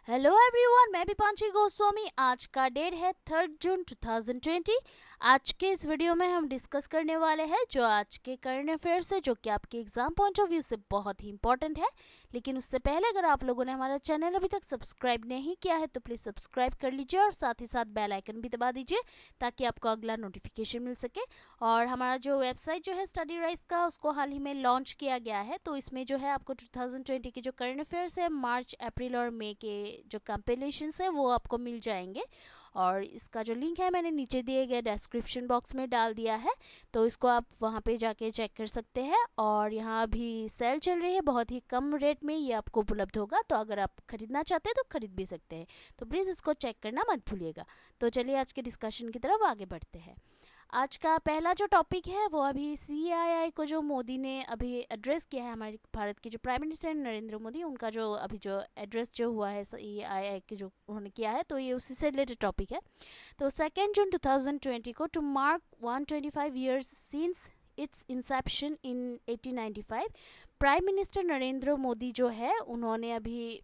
Hello everyone, मैं दीपांशी गोस्वामी। आज का डेट है 3 जून 2020। आज के इस वीडियो में हम डिस्कस करने वाले हैं जो आज के करंट अफेयर्स है, जो कि आपके एग्जाम पॉइंट ऑफ व्यू से बहुत ही इंपॉर्टेंट है। लेकिन उससे पहले अगर आप लोगों ने हमारा चैनल अभी तक सब्सक्राइब नहीं किया है तो प्लीज़ सब्सक्राइब कर लीजिए और साथ ही साथ बेल आइकन भी दबा दीजिए ताकि आपको अगला नोटिफिकेशन मिल सके। और हमारा जो वेबसाइट जो है स्टडी राइस का, उसको हाल ही में लॉन्च किया गया है। तो इसमें जो है आपको 2020 के जो करंट अफेयर्स है मार्च, अप्रैल और मई के जो कंपिलेशंस है वो आपको मिल जाएंगे। और इसका जो लिंक है मैंने नीचे दिए गए डिस्क्रिप्शन बॉक्स में डाल दिया है, तो इसको आप वहाँ पे जाके चेक कर सकते हैं। और यहाँ अभी सेल चल रही है, बहुत ही कम रेट में ये आपको उपलब्ध होगा, तो अगर आप खरीदना चाहते हैं तो खरीद भी सकते हैं। तो प्लीज़ इसको चेक करना मत भूलिएगा। तो चलिए आज के डिस्कशन की तरफ आगे बढ़ते हैं। आज का पहला जो टॉपिक है वो अभी सीआईआई को जो मोदी ने अभी एड्रेस किया है, हमारे भारत के जो प्राइम मिनिस्टर नरेंद्र मोदी, उनका जो अभी जो एड्रेस जो हुआ है सीआईआई के जो उन्होंने किया है, तो ये उसी से रिलेटेड टॉपिक है। तो 2 जून 2020 को to mark 125 years since its inception in 1895, prime minister Narendra Modi जो है उन्होंने अभी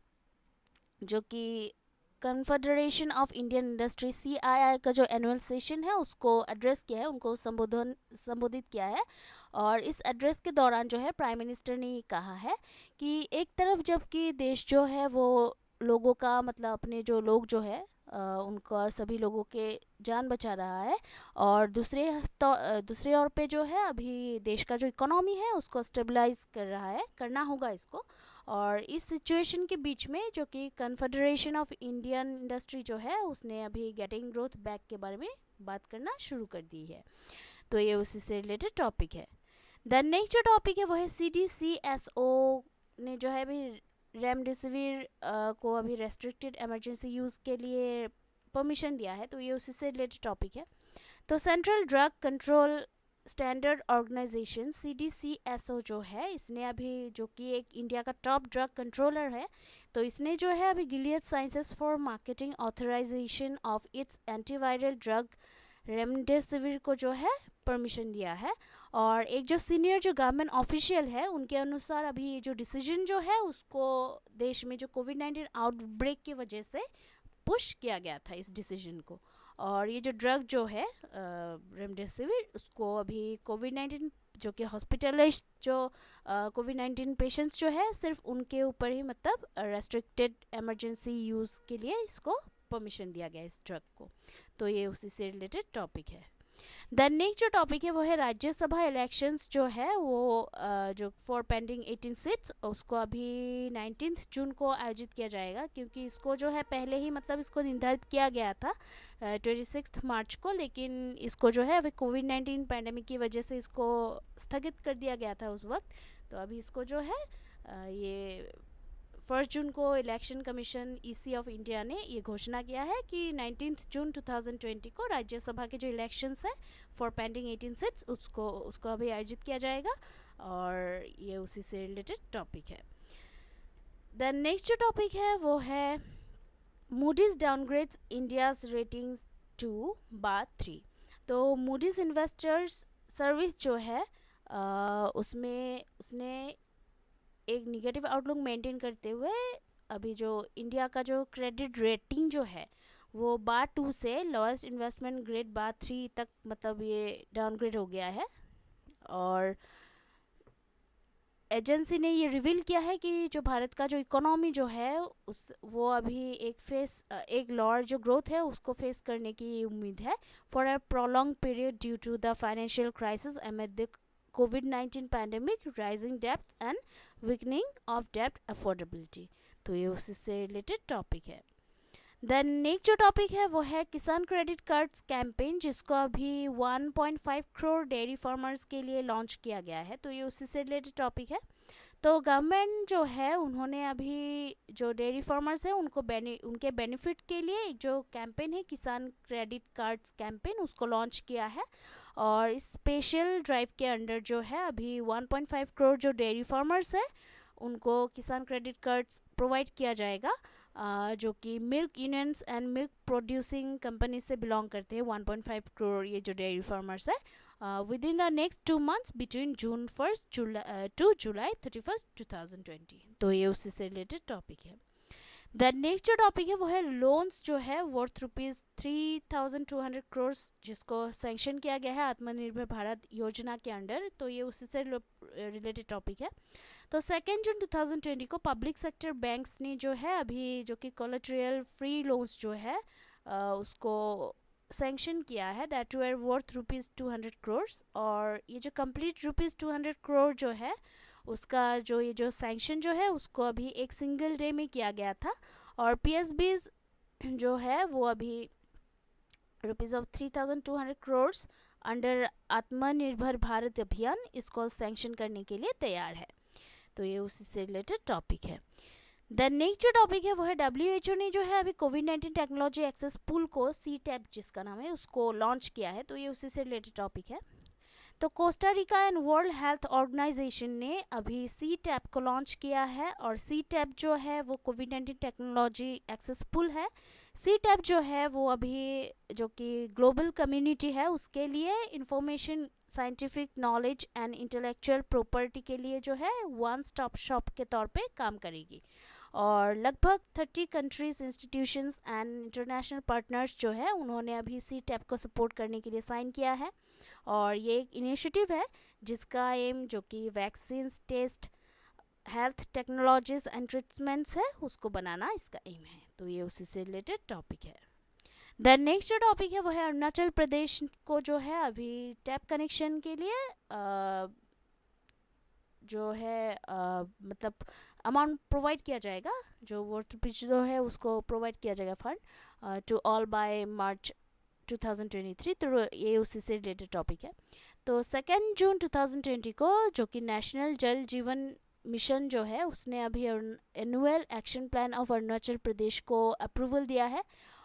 जो कि confederation of Indian industry CII का जो एनुअल सेशन है उसको एड्रेस किया है, उनको संबोधित किया है। और इस एड्रेस के दौरान जो है प्राइम मिनिस्टर ने ये कहा है कि एक तरफ जबकि देश जो है वो लोगों का मतलब अपने जो लोग जो है उनका सभी लोगों के जान बचा रहा है, और दूसरे ओर पे जो है अभी देश का जो इकोनॉमी है उसको स्टेबलाइज कर रहा है, करना होगा इसको। और इस सिचुएशन के बीच में जो कि कन्फेडरेशन ऑफ इंडियन इंडस्ट्री जो है उसने अभी गेटिंग ग्रोथ बैक के बारे में बात करना शुरू कर दी है। तो ये उसी से रिलेटेड टॉपिक है। द नेक्स्ट जो टॉपिक है वो है CDCSO ने जो है अभी रेमडेसिविर को अभी रेस्ट्रिक्टेड इमरजेंसी यूज़ के लिए परमिशन दिया है, तो ये उसी से रिलेटेड टॉपिक है। तो central drug control standard organisation CDCSO जो है, इसने अभी जो कि एक इंडिया का टॉप ड्रग कंट्रोलर है, तो इसने जो है अभी Gilead sciences for marketing authorisation of its antiviral drug remdesivir को जो है परमिशन दिया है। और एक जो सीनियर जो गवर्नमेंट ऑफिशियल है उनके अनुसार अभी ये जो डिसीजन जो है उसको देश में जो कोविड-19 आउटब्रेक की वजह से पुश किया गया था इस डिसीजन को। और ये जो ड्रग जो है रेमडेसिविर, उसको अभी कोविड-19 जो कि हॉस्पिटलाइज जो कोविड-19 पेशेंट्स जो है सिर्फ उनके ऊपर ही मतलब रेस्ट्रिक्टेड इमरजेंसी यूज़ के लिए इसको परमिशन दिया गया इस ड्रग को। तो ये उसी से रिलेटेड टॉपिक है। द नेक्स्ट जो टॉपिक है वो है राज्यसभा इलेक्शंस जो है वो जो फॉर पेंडिंग 18 सीट्स उसको अभी 19 जून को आयोजित किया जाएगा, क्योंकि इसको जो है पहले ही मतलब इसको निर्धारित किया गया था 26 मार्च को, लेकिन इसको जो है अभी कोविड-19 पैंडमिक की वजह से इसको स्थगित कर दिया गया था उस वक्त। तो अभी इसको जो है ये 1 जून को election commission EC of India ने ये घोषणा किया है कि 19 जून 2020 को राज्यसभा के जो इलेक्शंस है फॉर पेंडिंग 18 सीट्स उसको अभी आयोजित किया जाएगा। और ये उसी से रिलेटेड टॉपिक है। द नेक्स्ट जो टॉपिक है वो है Moody's downgrades India's ratings to Baa 3। तो मूडीज इन्वेस्टर्स सर्विस जो है उसमें उसने एक निगेटिव आउटलुक मेंटेन करते हुए अभी जो इंडिया का जो क्रेडिट रेटिंग जो है वो बार 2 से लोएस्ट इन्वेस्टमेंट ग्रेड बार 3 तक मतलब ये डाउनग्रेड हो गया है। और एजेंसी ने ये रिवील किया है कि जो भारत का जो इकोनॉमी जो है उस वो अभी एक लोअर जो ग्रोथ है उसको फेस करने की उम्मीद है for a prolong period due to the financial crisis amid the कोविड-19 pandemic, rising depth and weakening of depth affordability. तो ये उसी से रिलेटेड टॉपिक है। देन नेक्स्ट जो टॉपिक है वो है किसान क्रेडिट कार्ड्स कैंपेन, जिसको अभी 1.5 करोड़ डेयरी फार्मर्स के लिए लॉन्च किया गया है। तो ये उसी से रिलेटेड टॉपिक है। तो गवर्नमेंट जो है उन्होंने अभी जो डेयरी फार्मर्स है उनके बेनिफिट के लिए एक जो कैंपेन है किसान क्रेडिट कार्ड्स कैंपेन उसको लॉन्च किया है। और इस स्पेशल ड्राइव के अंडर जो है अभी 1.5 करोड़ जो डेयरी फार्मर्स है उनको किसान क्रेडिट कार्ड्स प्रोवाइड किया जाएगा, जो कि milk unions and milk producing company से बिलोंग करते हैं 1.5 करोड़ ये जो डेयरी फार्मर्स है within the next 2 months between June 1st to July 31st 2020। तो ये उससे से रिलेटेड टॉपिक है। देन नेक्स्ट जो टॉपिक है वो है लोन्स जो है वर्थ ₹3200 करोड़, जिसको सैंक्शन किया गया है आत्मनिर्भर भारत योजना के अंडर, तो ये उसी से रिलेटेड टॉपिक है। तो 2 जून 2020 को पब्लिक सेक्टर बैंक्स ने जो है अभी जो कि कोलेटरल फ्री लोन्स जो है उसको सैंक्शन किया है, दैट वर वर्थ ₹200 करोड़। और ये जो कंप्लीट ₹200 करोड़ जो है उसका जो ये जो सैंक्शन जो है उसको अभी एक सिंगल डे में किया गया था। और पीएसबीज जो है वो अभी ₹3200 करोड़ अंडर आत्मनिर्भर भारत अभियान इसको सैंक्शन करने के लिए तैयार है। तो ये उसी से रिलेटेड टॉपिक है। देन नेक्स्ट जो टॉपिक है वो है WHO ने जो है अभी कोविड-19 टेक्नोलॉजी एक्सेस पूल को CTAP जिसका नाम है उसको लॉन्च किया है, तो ये उसी से रिलेटेड टॉपिक है। तो Costa Rica and World Health Organisation ने अभी CTAP को लॉन्च किया है, और CTAP जो है वो कोविड-19 टेक्नोलॉजी एक्सेस पूल है। CTAP जो है वो अभी जो कि ग्लोबल कम्युनिटी है उसके लिए information, scientific knowledge and intellectual property के लिए जो है वन स्टॉप शॉप के तौर पे काम करेगी। और लगभग 30 countries, institutions and international partners जो है उन्होंने अभी CTAP को सपोर्ट करने के लिए साइन किया है। और ये एक इनिशिएटिव है जिसका एम जो कि vaccine, test, health technologies and treatments है उसको बनाना इसका एम है। तो ये उसी से रिलेटेड टॉपिक है। देन नेक्स्ट जो टॉपिक है वो है अरुणाचल प्रदेश को जो है अभी टैप कनेक्शन के लिए जो है मतलब अमाउंट प्रोवाइड किया जाएगा, जो वर्थ जो है उसको प्रोवाइड किया जाएगा fund to all by March 2023। तो ये उसी से रिलेटेड टॉपिक है। तो 2 जून 2020 को जो कि नेशनल जल जीवन मिशन जो है उसने अभी annual action plan of Arunachal Pradesh को अप्रूवल दिया है।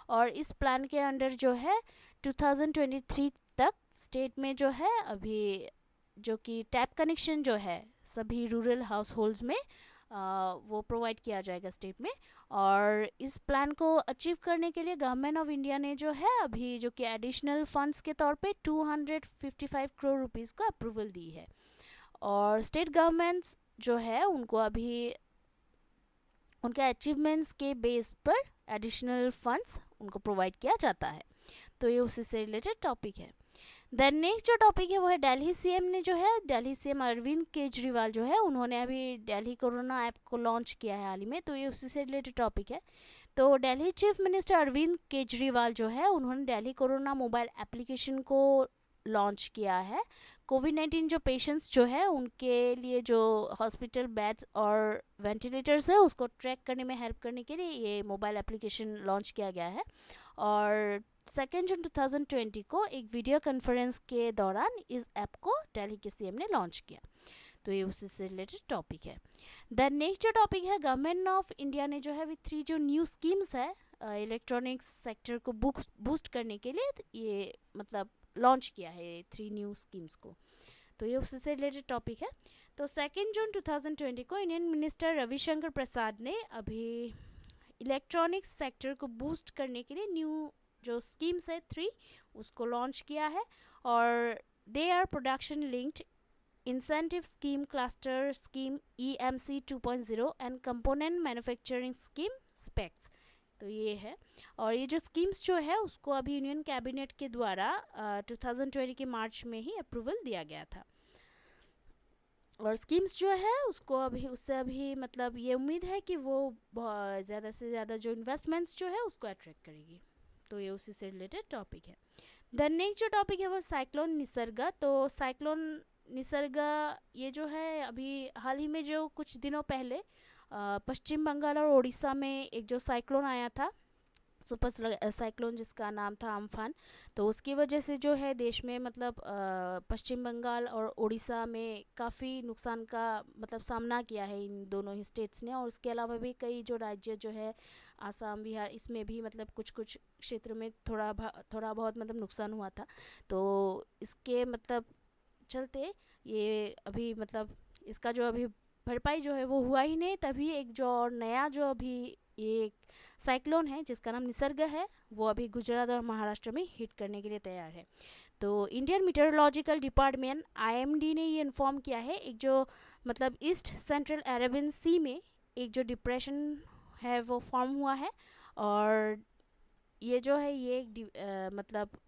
और इस प्लान के अंडर जो है 2023 तक स्टेट में जो है अभी जो कि टैप कनेक्शन जो है सभी रूरल हाउस होल्ड्स में वो प्रोवाइड किया जाएगा स्टेट में। और इस प्लान को अचीव करने के लिए गवर्नमेंट ऑफ इंडिया ने जो है अभी जो कि एडिशनल फंड्स के तौर पे 255 करोड़ रुपीस को अप्रूवल दी है। और स्टेट गवर्नमेंट्स जो है उनको अभी उनके अचीवमेंट्स के बेस पर एडिशनल फंड्स उनको प्रोवाइड किया जाता है। तो ये उसी से रिलेटेड टॉपिक है। देन नेक्स्ट जो टॉपिक है वो है दिल्ली सीएम ने जो है, दिल्ली सीएम अरविंद केजरीवाल जो है उन्होंने अभी दिल्ली कोरोना ऐप को लॉन्च किया है हाल ही में। तो ये उसी से रिलेटेड टॉपिक है। तो दिल्ली चीफ मिनिस्टर अरविंद केजरीवाल जो है उन्होंने दिल्ली कोरोना मोबाइल एप्लीकेशन को लॉन्च किया है। कोविड-19 जो पेशेंट्स जो है उनके लिए जो हॉस्पिटल बेड्स और वेंटिलेटर्स है उसको ट्रैक करने में हेल्प करने के लिए ये मोबाइल एप्लीकेशन लॉन्च किया गया है। और 2 जून 2020 को एक वीडियो कॉन्फ्रेंस के दौरान इस ऐप को दिल्ली के सीएम ने लॉन्च किया। तो ये उसी से रिलेटेड टॉपिक है। देन नेक्स्ट जो टॉपिक है, गवर्नमेंट ऑफ इंडिया ने जो है अभी 3 जो न्यू स्कीम्स है इलेक्ट्रॉनिक्स सेक्टर को बूस्ट करने के लिए ये मतलब लॉन्च किया है 3 न्यू स्कीम्स को। तो ये उसी से रिलेटेड टॉपिक है। तो 2 जून 2020 को इंडियन मिनिस्टर रविशंकर प्रसाद ने अभी इलेक्ट्रॉनिक्स सेक्टर को बूस्ट करने के लिए न्यू जो स्कीम्स है 3 उसको लॉन्च किया है। और they are production linked incentive scheme, cluster scheme, EMC 2.0 and component manufacturing scheme SPECS. तो ये है। और ये जो स्कीम्स जो है उसको अभी यूनियन कैबिनेट के द्वारा 2020 के मार्च में ही अप्रूवल दिया गया था। और स्कीम्स जो है उसको अभी उससे अभी मतलब ये उम्मीद है कि वो ज़्यादा से ज़्यादा जो इन्वेस्टमेंट्स जो है उसको अट्रैक्ट करेगी। तो ये उसी से रिलेटेड टॉपिक है। देन नेक्स्ट जो टॉपिक है वो साइक्लोन निसर्गा। तो साइक्लोन निसर्गा ये जो है अभी हाल ही में जो कुछ दिनों पहले पश्चिम बंगाल और उड़ीसा में एक जो साइक्लोन आया था, सुपर साइक्लोन जिसका नाम था अम्फान, तो उसकी वजह से जो है देश में मतलब पश्चिम बंगाल और उड़ीसा में काफ़ी नुकसान का मतलब सामना किया है इन दोनों ही स्टेट्स ने। और उसके अलावा भी कई जो राज्य जो है आसाम, बिहार, इसमें भी मतलब कुछ कुछ क्षेत्र में थोड़ा बहुत मतलब नुकसान हुआ था। तो इसके मतलब चलते ये अभी मतलब इसका जो अभी भरपाई जो है वो हुआ ही नहीं, तभी एक जो और नया जो अभी ये साइक्लोन है जिसका नाम निसर्ग है वो अभी गुजरात और महाराष्ट्र में हिट करने के लिए तैयार है। तो इंडियन मीटरोलॉजिकल डिपार्टमेंट IMD ने ये इन्फॉर्म किया है एक जो मतलब ईस्ट सेंट्रल अरेबियन सी में एक जो डिप्रेशन है वो फॉर्म हुआ है। और ये जो है ये एक मतलब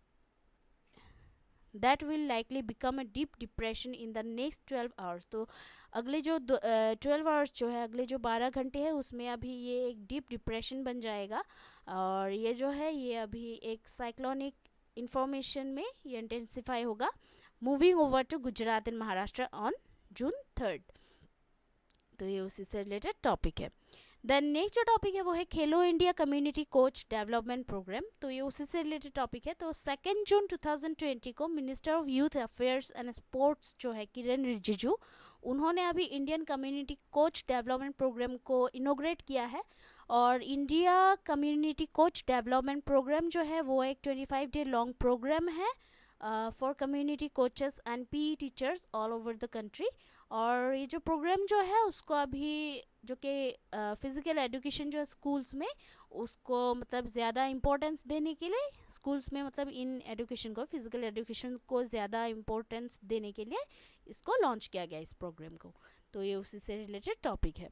that will likely become a deep depression in the next 12 hours. तो अगले जो 12 आवर्स जो है, अगले जो 12 घंटे है उसमें अभी ये एक डीप डिप्रेशन बन जाएगा। और ये जो है ये अभी एक साइक्लोनिक इंफॉर्मेशन में ये इंटेंसिफाई होगा, moving over to Gujarat and Maharashtra on June 3। तो ये उसी से रिलेटेड टॉपिक है। देन नेक्स्ट जो टॉपिक है वो है Khelo India community coach development programme. तो ये उसी से रिलेटेड टॉपिक है। तो 2 जून 2020 को minister of youth affairs and sports जो है किरण रिजिजू, उन्होंने अभी Indian community coach development programme को इनोग्रेट किया है। और India community coach development programme जो है वो एक 25 डे लॉन्ग प्रोग्राम है for community coaches and P teachers all over the country. और ये जो प्रोग्राम जो है उसको अभी जो कि फिज़िकल एजुकेशन जो है स्कूल्स में, उसको मतलब ज़्यादा इम्पोर्टेंस देने के लिए स्कूल्स में, मतलब इन एजुकेशन को, फिज़िकल एजुकेशन को ज़्यादा इम्पोर्टेंस देने के लिए इसको लॉन्च किया गया इस प्रोग्राम को। तो ये उसी से रिलेटेड टॉपिक है।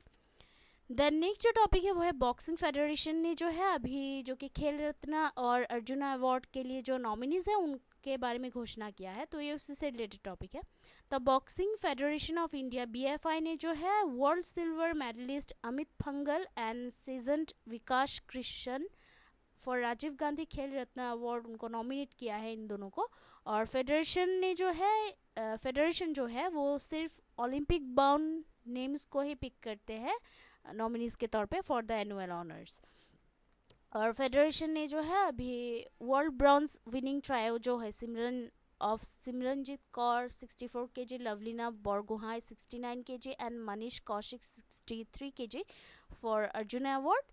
देन नेक्स्ट जो टॉपिक है वो है बॉक्सिंग फेडरेशन ने जो है अभी जो कि खेल रत्न और अर्जुना अवार्ड के लिए जो नॉमिनीज हैं उनके बारे में घोषणा किया है। तो ये उसी से रिलेटेड टॉपिक है। तो boxing federation of India BFI ने जो है world silver medallist Amit Panghal and seasoned Vikas Krishan for Rajiv Gandhi Khel Ratna award उनको नॉमिनेट किया है, इन दोनों को। और फेडरेशन ने जो है फेडरेशन जो है वो सिर्फ ओलंपिक बाउंड नेम्स को ही पिक करते हैं नॉमिनीज के तौर पे फॉर द एनुअल ऑनर्स। और फेडरेशन ने जो है अभी वर्ल्ड ब्रॉन्ज विनिंग ट्रायो जो है Simranjeet Kaur 64 kg, Lovlina Borgohain 69 kg and Manish Kaushik 63 kg for Arjun award,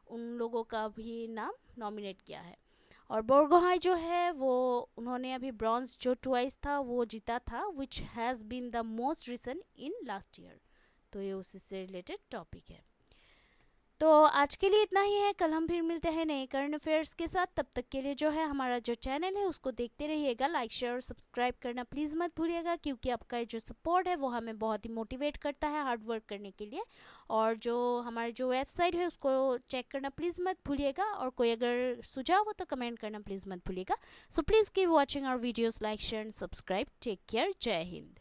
उन लोगों का भी नाम नॉमिनेट किया है। और बोरगोहाई जो है वो उन्होंने अभी ब्रॉन्ज जो ट्वाइस था वो जीता था, which has been the most recent in last year. तो ये उसी से रिलेटेड टॉपिक है। तो आज के लिए इतना ही है। कल हम फिर मिलते हैं नए करंट अफेयर्स के साथ। तब तक के लिए जो है हमारा जो चैनल है उसको देखते रहिएगा, लाइक शेयर और सब्सक्राइब करना प्लीज़ मत भूलिएगा, क्योंकि आपका जो सपोर्ट है वो हमें बहुत ही मोटिवेट करता है हार्ड वर्क करने के लिए। और जो हमारी जो वेबसाइट है उसको चेक करना प्लीज़ मत भूलिएगा, और कोई अगर सुझाव हो तो कमेंट करना प्लीज़ मत भूलिएगा। So please keep watching our videos, like share and subscribe. Take care, जय हिंद।